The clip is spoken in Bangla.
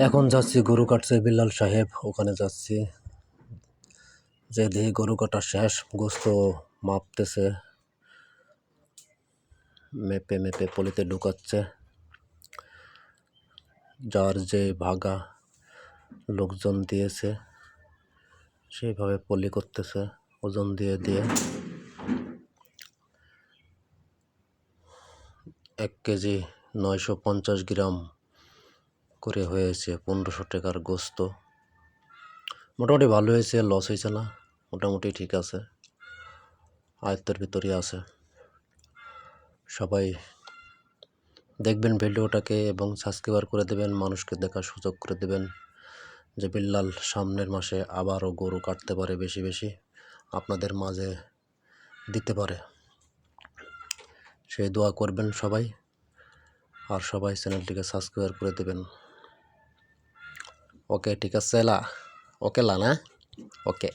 এখন যাচ্ছি গরু কাটছে বিল্লাল সাহেব, ওখানে যাচ্ছি। যে দেখি গরু কাটা শেষ, গোস্ত মাপতেছে, মেপে মেপে পলিতে ঢুকাচ্ছে। যার যে ভাগা লোকজন দিয়েছে সেইভাবে পলি করতেছে, ওজন দিয়ে দিয়ে। 1 কেজি 950 গ্রাম করে হয়েছে 1500 টাকার গোস্ত। মোটামুটি ভালো হয়েছে, লস হয়েছে না, মোটামুটি ঠিক আছে, আয়ত্তের ভিতরে আছে। সবাই দেখবেন ভিডিওটাকে এবং সাবস্ক্রাইব করে দেবেন, মানুষকে দেখার সুযোগ করে দেবেন, যে বিল্লাল সামনের মাসে আবারও গরু কাটতে পারে, বেশি বেশি আপনাদের মাঝে দিতে পারে। সেই দোয়া করবেন সবাই, আর সবাই চ্যানেলটিকে সাবস্ক্রাইব করে দেবেন। ওকে, ঠিক আছে লা, ওকে লা না, ওকে।